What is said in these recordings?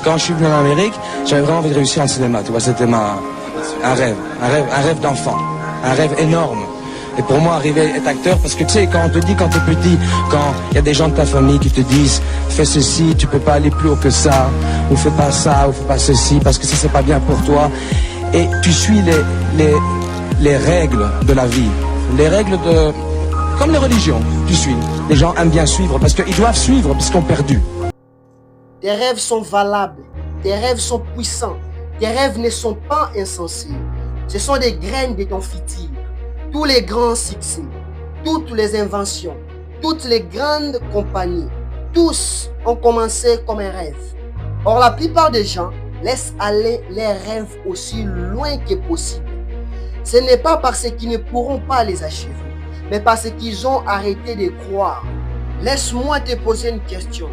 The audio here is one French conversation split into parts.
quand je suis venu en Amérique, j'avais vraiment envie de réussir en cinéma. Tu vois, c'était un rêve d'enfant, un rêve énorme. Et pour moi, arriver à être acteur, parce que tu sais, quand on te dit quand t'es petit, quand il y a des gens de ta famille qui te disent fais ceci, tu peux pas aller plus haut que ça, ou fais pas ça, ou fais pas ceci, parce que ça c'est pas bien pour toi. Et tu suis les règles de la vie, les règles de... Comme les religions, tu suis. Les gens aiment bien suivre, parce qu'ils doivent suivre, parce qu'ils ont perdu. Tes rêves sont valables, tes rêves sont puissants, tes rêves ne sont pas insensés. Ce sont des graines de ton futur. Tous les grands succès, toutes les inventions, toutes les grandes compagnies, tous ont commencé comme un rêve. Or, la plupart des gens laissent aller leurs rêves aussi loin que possible. Ce n'est pas parce qu'ils ne pourront pas les achever, mais parce qu'ils ont arrêté de croire. Laisse-moi te poser une question.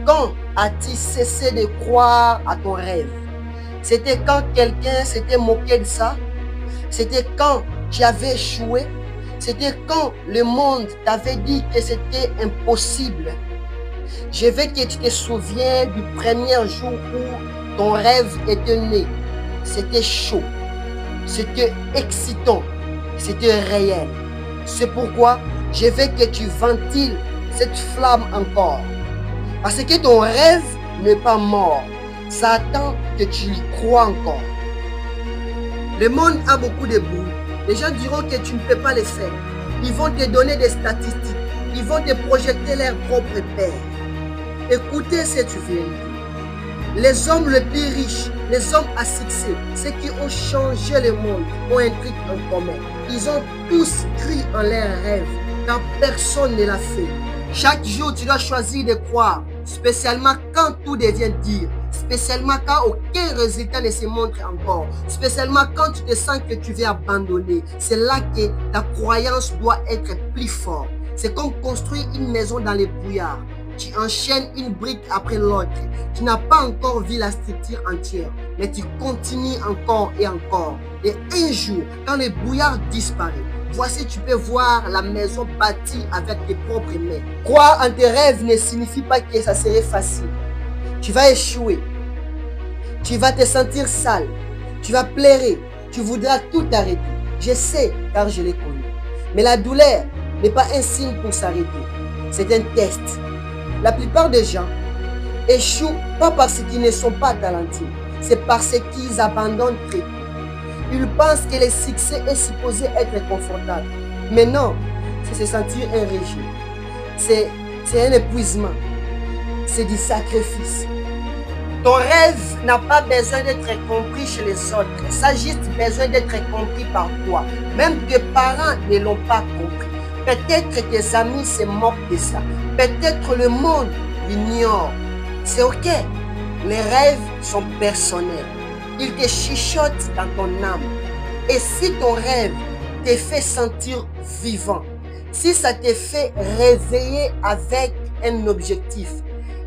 Quand as-tu cessé de croire à ton rêve? C'était quand quelqu'un s'était moqué de ça? C'était quand tu avais échoué? C'était quand le monde t'avait dit que c'était impossible? Je veux que tu te souviennes du premier jour où ton rêve était né. C'était chaud, c'était excitant, c'était réel. C'est pourquoi je veux que tu ventiles cette flamme encore. Parce que ton rêve n'est pas mort. Ça attend que tu y crois encore. Le monde a beaucoup de bruit. Les gens diront que tu ne peux pas le faire. Ils vont te donner des statistiques. Ils vont te projeter leur propre père. Écoutez cette vérité. Les hommes les plus riches, les hommes à succès, ceux qui ont changé le monde, ont un truc en commun. Ils ont tous cru en leurs rêves, car personne ne l'a fait. Chaque jour, tu dois choisir de croire, spécialement quand tout devient dur, spécialement quand aucun résultat ne se montre encore, spécialement quand tu te sens que tu vas abandonner. C'est là que ta croyance doit être plus forte. C'est comme construire une maison dans les brouillards. Tu enchaînes une brique après l'autre. Tu n'as pas encore vu la structure entière, mais tu continues encore et encore. Et un jour, quand le brouillard disparaît, voici tu peux voir la maison bâtie avec tes propres mains. Croire en tes rêves ne signifie pas que ça serait facile. Tu vas échouer. Tu vas te sentir sale. Tu vas pleurer. Tu voudras tout arrêter. Je sais car je l'ai connu. Mais la douleur n'est pas un signe pour s'arrêter. C'est un test. La plupart des gens échouent pas parce qu'ils ne sont pas talentueux. C'est parce qu'ils abandonnent très tôt. Ils pensent que le succès est supposé être confortable. Mais non, c'est se sentir un régime. C'est un épuisement. C'est du sacrifice. Ton rêve n'a pas besoin d'être compris chez les autres. Ça a juste besoin d'être compris par toi. Même tes parents ne l'ont pas compris. Peut-être tes amis se moquent de ça. Peut-être le monde l'ignore. C'est ok. Les rêves sont personnels. Ils te chuchotent dans ton âme. Et si ton rêve te fait sentir vivant, si ça te fait réveiller avec un objectif,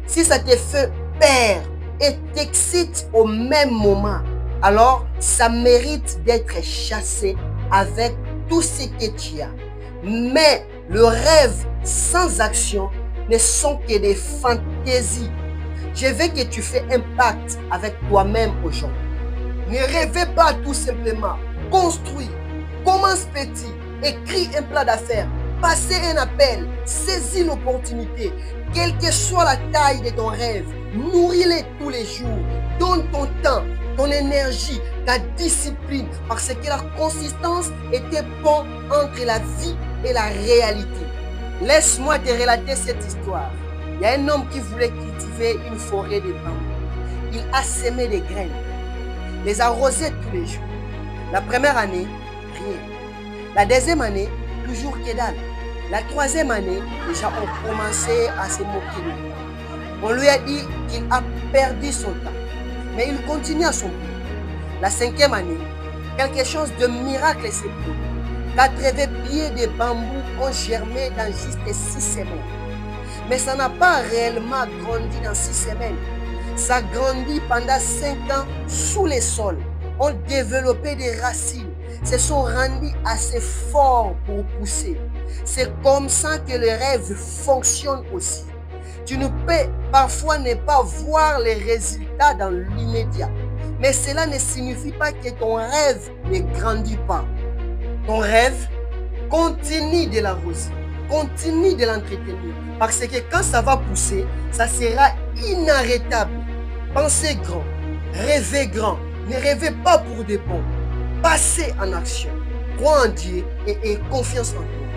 si ça te fait peur et t'excite au même moment, alors ça mérite d'être chassé avec tout ce que tu as. Mais le rêve sans action ne sont que des fantaisies. Je veux que tu fasses un pacte avec toi-même aujourd'hui. Ne rêvez pas tout simplement. Construis. Commence petit. Écris un plan d'affaires. Passez un appel. Saisis l'opportunité. Quelle que soit la taille de ton rêve, nourris-les tous les jours. Donne ton temps, ton énergie, ta discipline. Parce que la consistance est un pont entre la vie et la réalité. Laisse-moi te relater cette histoire. Il y a un homme qui voulait cultiver une forêt de bambou. Il a semé des graines, les arrosait tous les jours. La première année, rien. La deuxième année, toujours que dalle. La troisième année, les gens ont commencé à se moquer de lui. On lui a dit qu'il a perdu son temps, mais il continue à son bout. La cinquième année, quelque chose de miracle s'est produit. 80 pieds de bambou ont germé dans juste 6 semaines. Mais ça n'a pas réellement grandi dans 6 semaines. Ça a grandi pendant 5 ans sous le sol. Ont développé des racines. Se sont rendus assez forts pour pousser. C'est comme ça que le rêve fonctionne aussi. Tu ne peux parfois ne pas voir les résultats dans l'immédiat. Mais cela ne signifie pas que ton rêve ne grandit pas. Ton rêve, continue de l'arroser, continue de l'entretenir. Parce que quand ça va pousser, ça sera inarrêtable. Pensez grand, rêvez grand. Ne rêvez pas pour des bons. Passez en action. Crois en Dieu et confiance en toi.